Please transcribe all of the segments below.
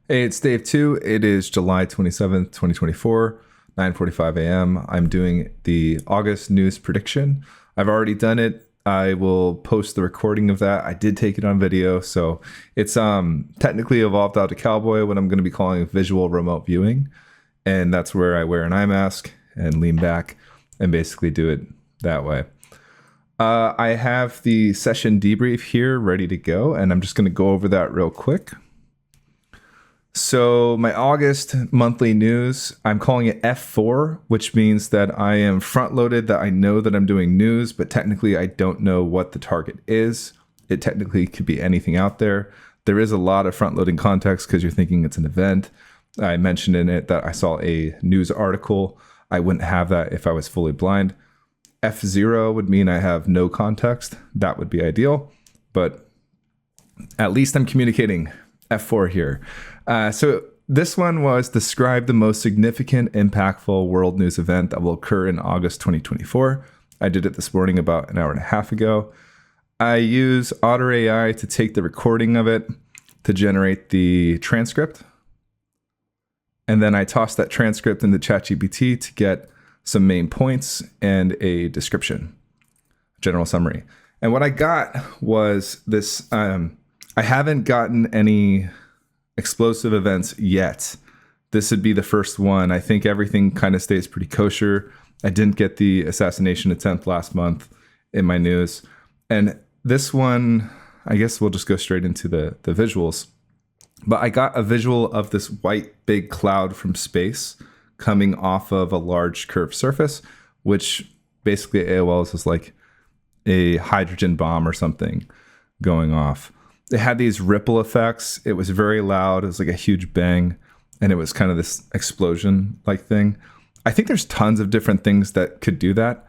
Hey, it's Dave 2. It is July 27th, 2024, 9:45 a.m. I'm doing the August news prediction. I've already done it. I will post the recording of that. I did take it on video, so it's technically evolved out to Cowboy, what I'm going to be calling visual remote viewing. And that's where I wear an eye mask and lean back and basically do it that way. I have the session debrief here ready to go, and I'm just going to go over that real quick. So my August monthly news, I'm calling it F4, which means that I am front loaded, that I know that I'm doing news, but technically I don't know what the target is. It technically could be anything out there. There is a lot of front loading context because you're thinking it's an event. I mentioned in it that I saw a news article. I wouldn't have that if I was fully blind. F0 would mean I have no context. That would be ideal, but at least I'm communicating. F4 here. So this one was describe the most significant, impactful world news event that will occur in August 2024. I did it this morning about an hour and a half ago. I use Otter AI to take the recording of it to generate the transcript. And then I toss that transcript into ChatGPT to get some main points and a description, general summary. And what I got was this. I haven't gotten any explosive events yet. This would be the first one. I think everything kind of stays pretty kosher. I didn't get the assassination attempt last month in my news. And this one, I guess we'll just go straight into the visuals. But I got a visual of this white big cloud from space coming off of a large curved surface, which basically AOL is like a hydrogen bomb or something going off. It had these ripple effects. It was very loud. It was like a huge bang. And it was kind of this explosion like thing. I think there's tons of different things that could do that.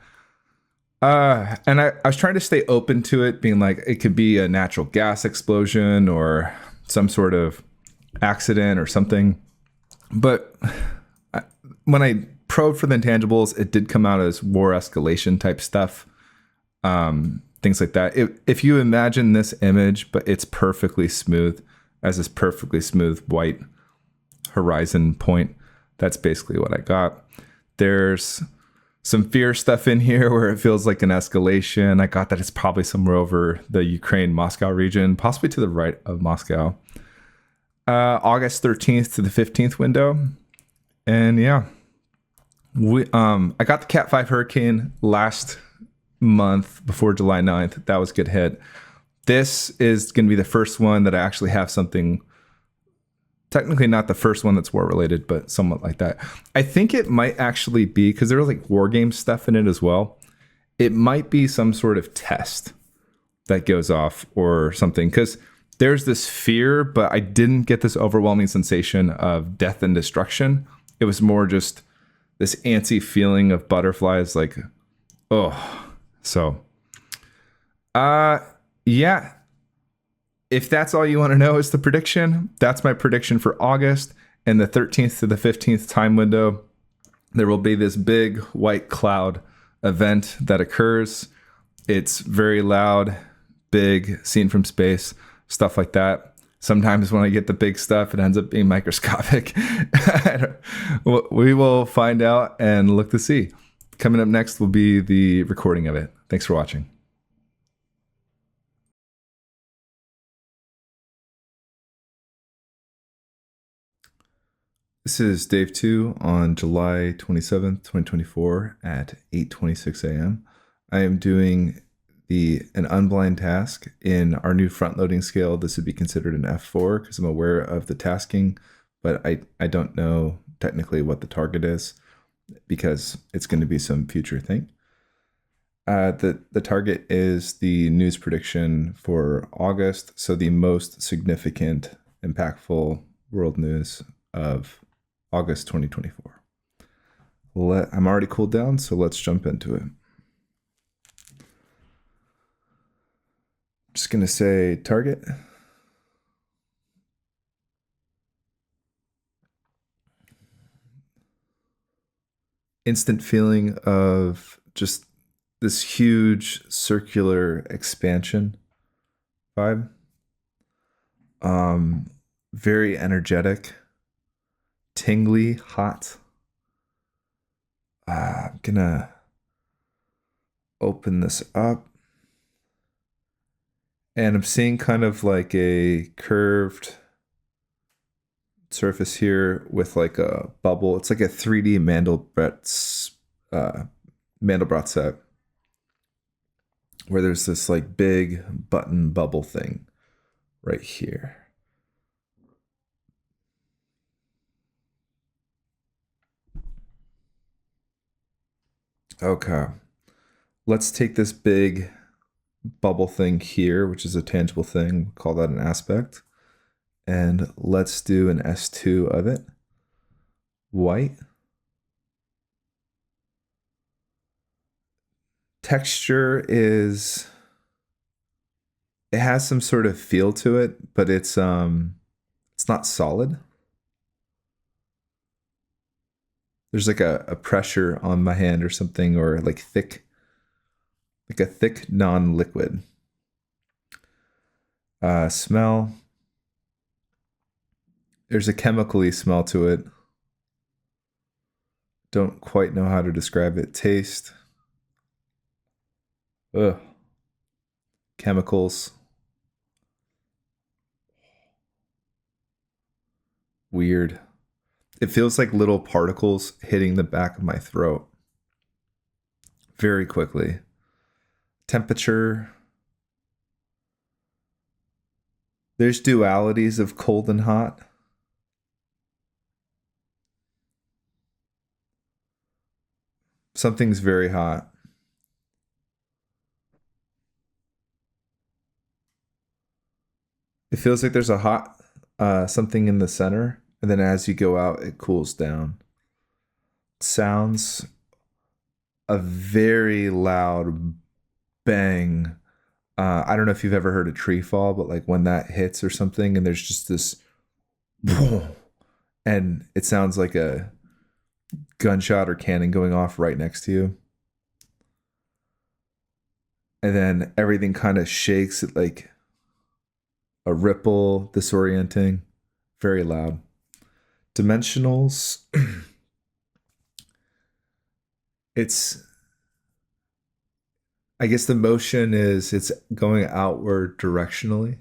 And I was trying to stay open to it, being like, it could be a natural gas explosion or some sort of accident or something. But when I probed for the intangibles, it did come out as war escalation type stuff. Things like that. If you imagine this image, but it's perfectly smooth, as this perfectly smooth white horizon point, that's basically what I got. There's some fear stuff in here where it feels like an escalation. I got that it's probably somewhere over the Ukraine-Moscow region, possibly to the right of Moscow. August 13th to the 15th window. And yeah, I got the Cat 5 hurricane last month before July 9th. That was a good hit. This is going to be the first one that I actually have something, technically not the first one that's war related, but somewhat like that. I think it might actually be, because there was like war game stuff in it as well. It might be some sort of test that goes off or something, because there's this fear, but I didn't get this overwhelming sensation of death and destruction. It was more just this antsy feeling of butterflies, like, oh. So, yeah, if that's all you want to know is the prediction, that's my prediction for August. And the 13th to the 15th time window, there will be this big white cloud event that occurs. It's very loud, big, seen from space, stuff like that. Sometimes when I get the big stuff, it ends up being microscopic. We will find out and look to see. Coming up next will be the recording of it. Thanks for watching. This is Dave 2 on July 27th, 2024 at 8:26 a.m. I am doing an unblind task in our new front loading scale. This would be considered an F4 because I'm aware of the tasking, but I don't know technically what the target is, because it's going to be some future thing. The target is the news prediction for August, so the most significant, impactful world news of August 2024. I'm already cooled down, so let's jump into it. Just going to say target. Instant feeling of just this huge circular expansion vibe. very energetic, tingly, hot. I'm gonna open this up. And I'm seeing kind of like a curved surface here with like a bubble. It's like a 3D Mandelbrot set where there's this like big button bubble thing right here. Okay. Let's take this big bubble thing here, which is a tangible thing, call that an aspect. And let's do an S2 of it. White. Texture is, it has some sort of feel to it, but it's not solid. There's like a pressure on my hand or something, or like thick, like a thick non-liquid. Smell. There's a chemically smell to it. Don't quite know how to describe it. Taste. Ugh. Chemicals. Weird. It feels like little particles hitting the back of my throat very quickly. Temperature. There's dualities of cold and hot. Something's very hot. It feels like there's a hot something in the center, and then as you go out, it cools down. Sounds a very loud bang. I don't know if you've ever heard a tree fall, but like when that hits or something, and there's just this, and it sounds like a gunshot or cannon going off right next to you. And then everything kind of shakes at like a ripple, disorienting, very loud. Dimensionals. It's, I guess the motion is it's going outward directionally.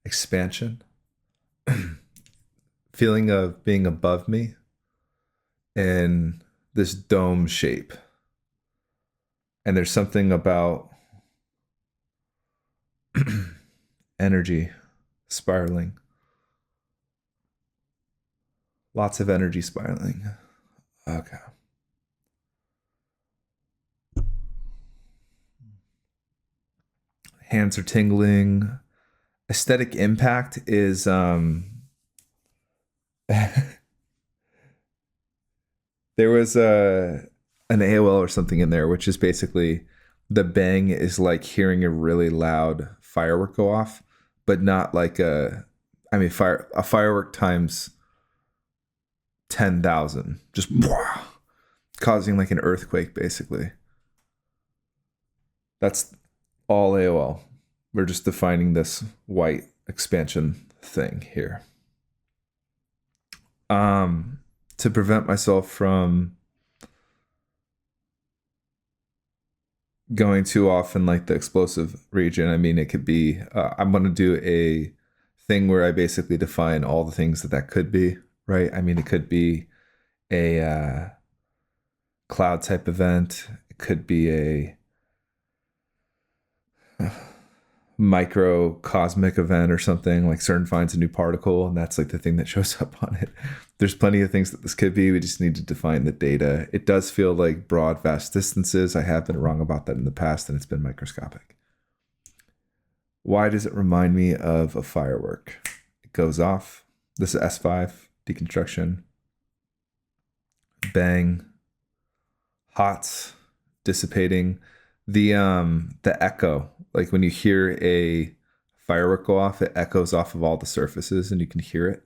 Expansion. Feeling of being above me in this dome shape. And there's something about energy spiraling. Lots of energy spiraling. Okay. Hands are tingling. Aesthetic impact is there was an AOL or something in there, which is basically the bang is like hearing a really loud firework go off, but not like a firework times 10,000, just causing like an earthquake, basically. That's all AOL. We're just defining this white expansion thing here. To prevent myself from going too off in like the explosive region, I mean, it could be, I'm going to do a thing where I basically define all the things that could be, right? I mean, it could be a cloud type event. It could be a microcosmic event or something, like CERN finds a new particle, and that's like the thing that shows up on it. There's plenty of things that this could be. We just need to define the data. It does feel like broad, vast distances. I have been wrong about that in the past, and it's been microscopic. Why does it remind me of a firework? It goes off. This is S5, deconstruction. Bang. Hot, dissipating. The echo, like when you hear a firework go off, it echoes off of all the surfaces and you can hear it.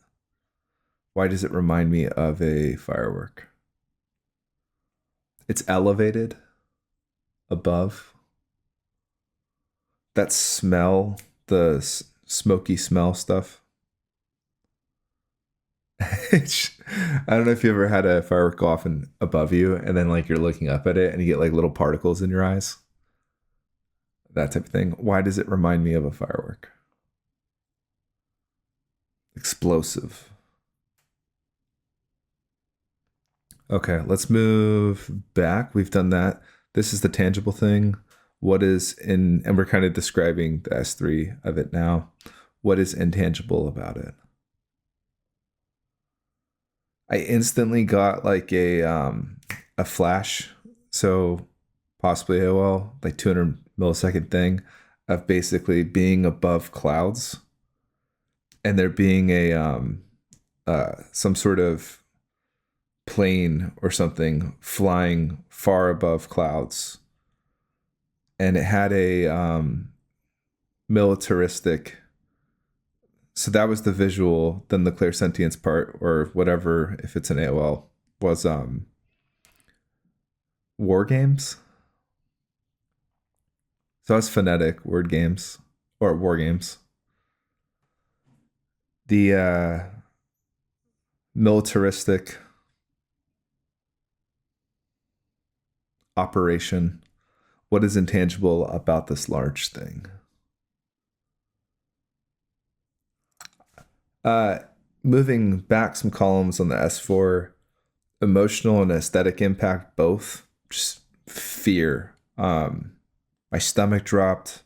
Why does it remind me of a firework? It's elevated above. That smell, the smoky smell stuff. I don't know if you ever had a firework go off and above you, and then like you're looking up at it and you get like little particles in your eyes. That type of thing. Why does it remind me of a firework? Explosive. Okay, let's move back. We've done that. This is the tangible thing. What is in, and we're kind of describing the S3 of it now. What is intangible about it? I instantly got like a flash, so possibly AOL, like 200 millisecond thing of basically being above clouds and there being a some sort of plane or something flying far above clouds, and it had a militaristic. So that was the visual. Then the clairsentience part, or whatever, if it's an AOL, was war games. So that's phonetic word games or war games. The militaristic operation. What is intangible about this large thing? Moving back some columns on the S4, emotional and aesthetic impact, both. Just fear. My stomach dropped,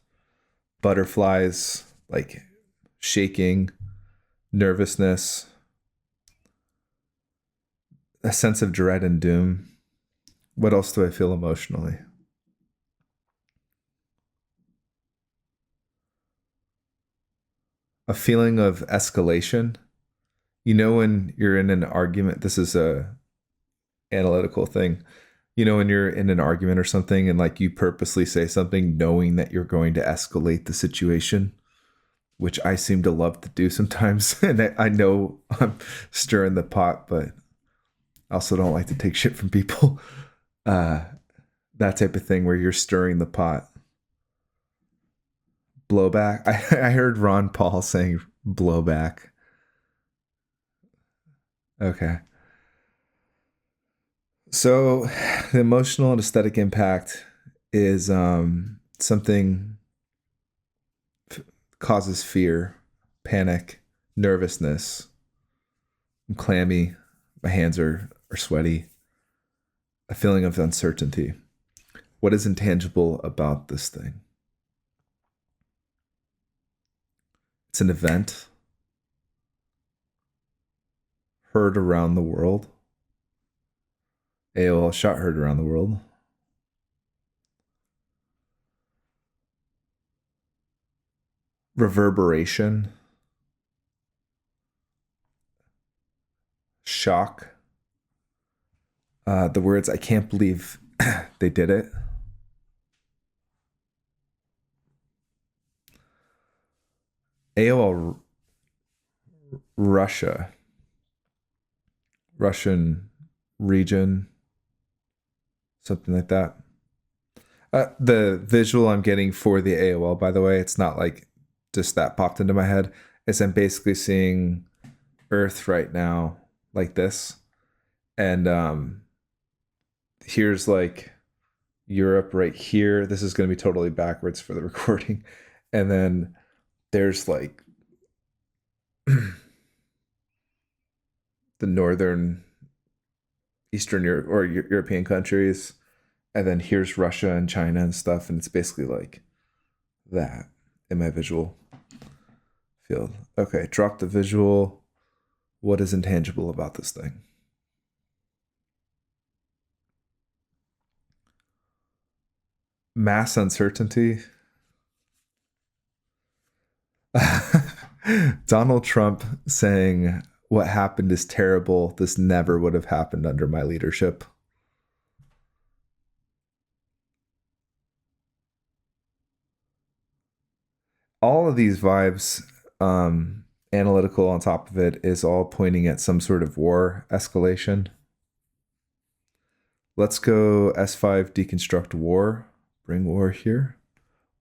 butterflies, like shaking, nervousness, a sense of dread and doom. What else do I feel emotionally? A feeling of escalation. You know, when you're in an argument, this is a analytical thing. You know, when you're in an argument or something and like you purposely say something knowing that you're going to escalate the situation, which I seem to love to do sometimes. And I know I'm stirring the pot, but I also don't like to take shit from people. That type of thing where you're stirring the pot. Blowback. I heard Ron Paul saying blowback. Okay. So the emotional and aesthetic impact is something causes fear, panic, nervousness. I'm clammy. My hands are sweaty. A feeling of uncertainty. What is intangible about this thing? It's an event heard around the world. AOL shot heard around the world. Reverberation. Shock. The words, I can't believe they did it. AOL Russia. Russian region. Something like that. The visual I'm getting for the AOL, by the way, it's not like just that popped into my head. Is I'm basically seeing Earth right now like this. And here's like Europe right here. This is going to be totally backwards for the recording. And then there's like the northern Eastern Europe or European countries. And then here's Russia and China and stuff. And it's basically like that in my visual field. Okay, drop the visual. What is intangible about this thing? Mass uncertainty. Donald Trump saying, what happened is terrible. This never would have happened under my leadership. All of these vibes, analytical on top of it, is all pointing at some sort of war escalation. Let's go S5 deconstruct war. Bring war here.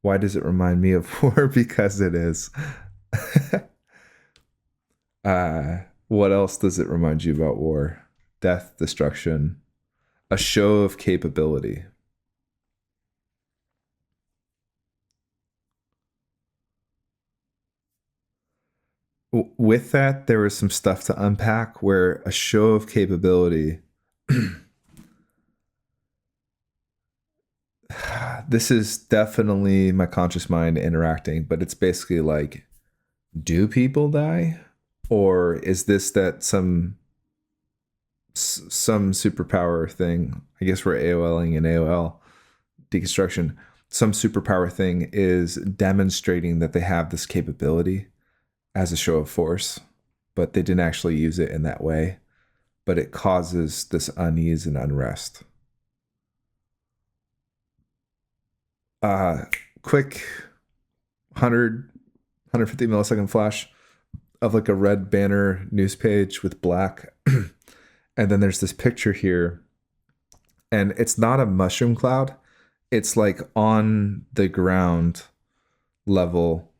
Why does it remind me of war? Because it is. What else does it remind you about war? Death, destruction, a show of capability. With that, there was some stuff to unpack where a show of capability. This is definitely my conscious mind interacting, but it's basically like, do people die? Or is this that some superpower thing? I guess we're AOLing and AOL deconstruction. Some superpower thing is demonstrating that they have this capability as a show of force, but they didn't actually use it in that way. But it causes this unease and unrest. Quick 150 millisecond flash of like a red banner news page with black. And then there's this picture here, and it's not a mushroom cloud. It's like on the ground level,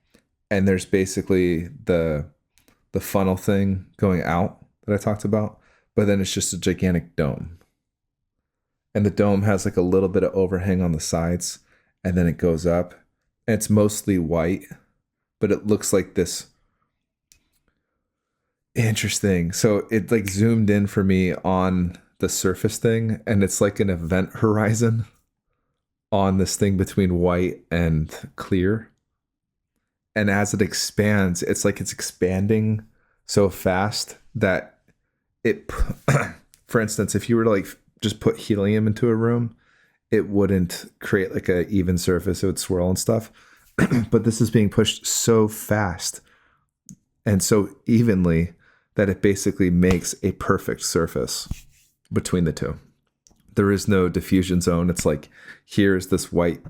and there's basically the funnel thing going out that I talked about, but then it's just a gigantic dome. And the dome has like a little bit of overhang on the sides, and then it goes up. And it's mostly white, but it looks like this. Interesting. So it like zoomed in for me on the surface thing, and it's like an event horizon on this thing between white and clear. And as it expands, it's like it's expanding so fast that it, for instance, if you were to like just put helium into a room, it wouldn't create like an even surface. It would swirl and stuff. But this is being pushed so fast and so evenly that it basically makes a perfect surface between the two. There is no diffusion zone. It's like, here's this white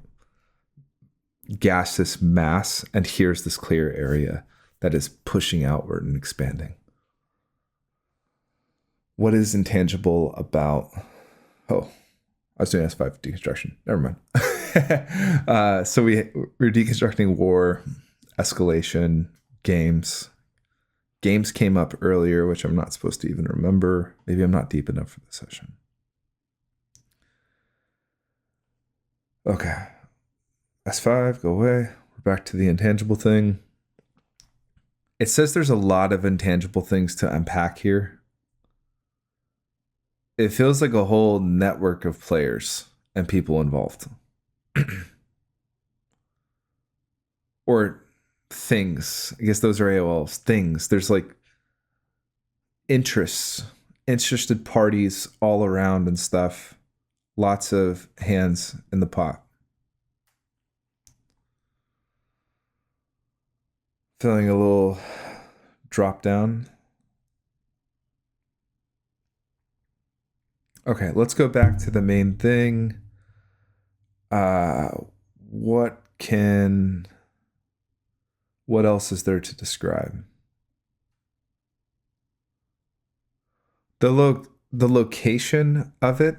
gaseous mass, and here's this clear area that is pushing outward and expanding. What is intangible about... Oh, I was doing S5 deconstruction. Never mind. So we're deconstructing war, escalation, games. Games came up earlier, which I'm not supposed to even remember. Maybe I'm not deep enough for this session. Okay. S5, go away. We're back to the intangible thing. It says there's a lot of intangible things to unpack here. It feels like a whole network of players and people involved. Or things. I guess those are AOLs. Things. There's like interests, interested parties all around and stuff. Lots of hands in the pot. Feeling a little drop down. Okay, let's go back to the main thing. What else is there to describe? The location of it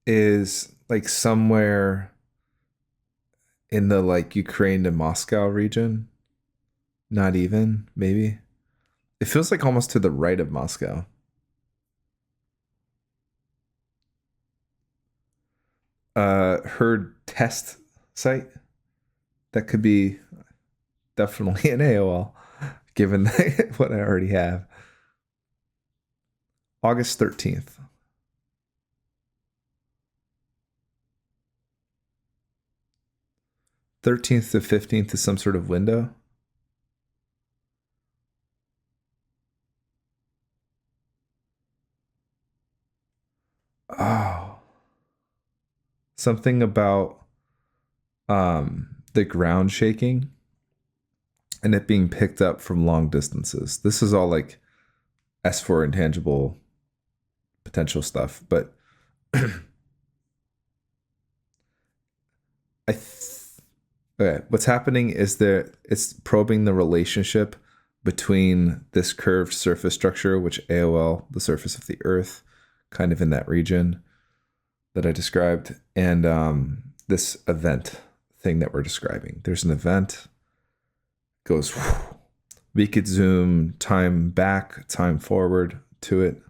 is like somewhere in the like Ukraine to Moscow region. Not even, maybe. It feels like almost to the right of Moscow. Herd test site. That could be definitely an AOL, given what I already have. August 13th. 13th to 15th is some sort of window. Oh. Something about the ground shaking and it being picked up from long distances. This is all like S4 intangible potential stuff, but okay, what's happening is that it's probing the relationship between this curved surface structure, which AOL, the surface of the Earth, kind of in that region that I described, and this event thing that we're describing. There's an event, goes We could zoom time back, time forward to it.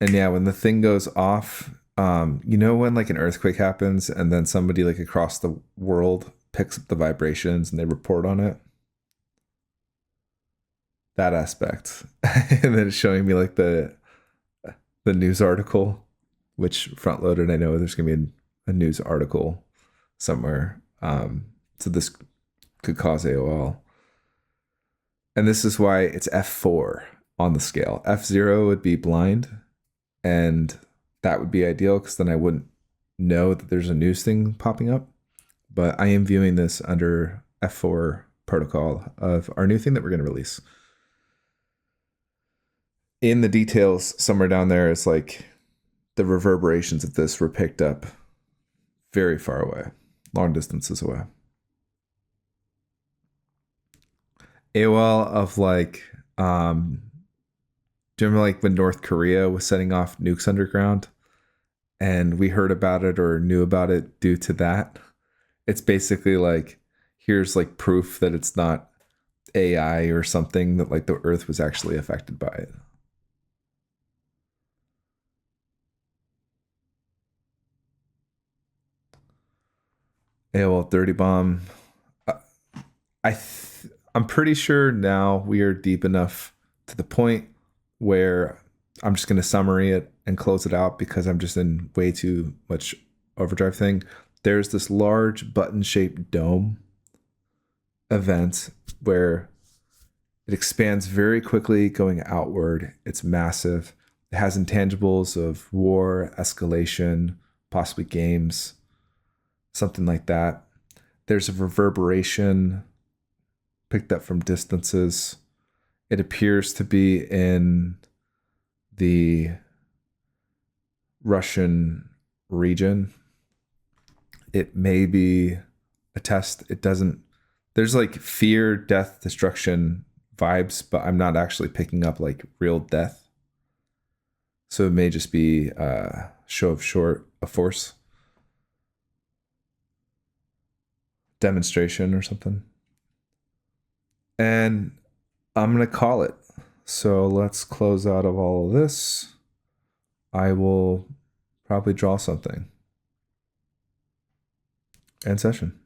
And yeah, when the thing goes off, you know when like an earthquake happens and then somebody like across the world picks up the vibrations and they report on it? That aspect. And then it's showing me like the news article, which front loaded. I know there's gonna be a news article somewhere. So this could cause AOL. And this is why it's F4 on the scale. F0 would be blind, and that would be ideal because then I wouldn't know that there's a news thing popping up. But I am viewing this under F4 protocol of our new thing that we're going to release. In the details, somewhere down there, it's like the reverberations of this were picked up very far away, long distances away. AOL of like, do you remember like when North Korea was setting off nukes underground and we heard about it or knew about it due to that? It's basically like, here's like proof that it's not AI or something, that like the Earth was actually affected by it. AOL Dirty Bomb. I'm pretty sure now we are deep enough to the point where I'm just going to summary it and close it out because I'm just in way too much overdrive thing. There's this large button-shaped dome event where it expands very quickly going outward. It's massive. It has intangibles of war, escalation, possibly games, something like that. There's a reverberation picked up from distances. It appears to be in the Russian region. It may be a test. It doesn't, there's like fear, death, destruction vibes, but I'm not actually picking up like real death. So it may just be a show of force demonstration or something. And I'm going to call it. So let's close out of all of this. I will probably draw something. End session.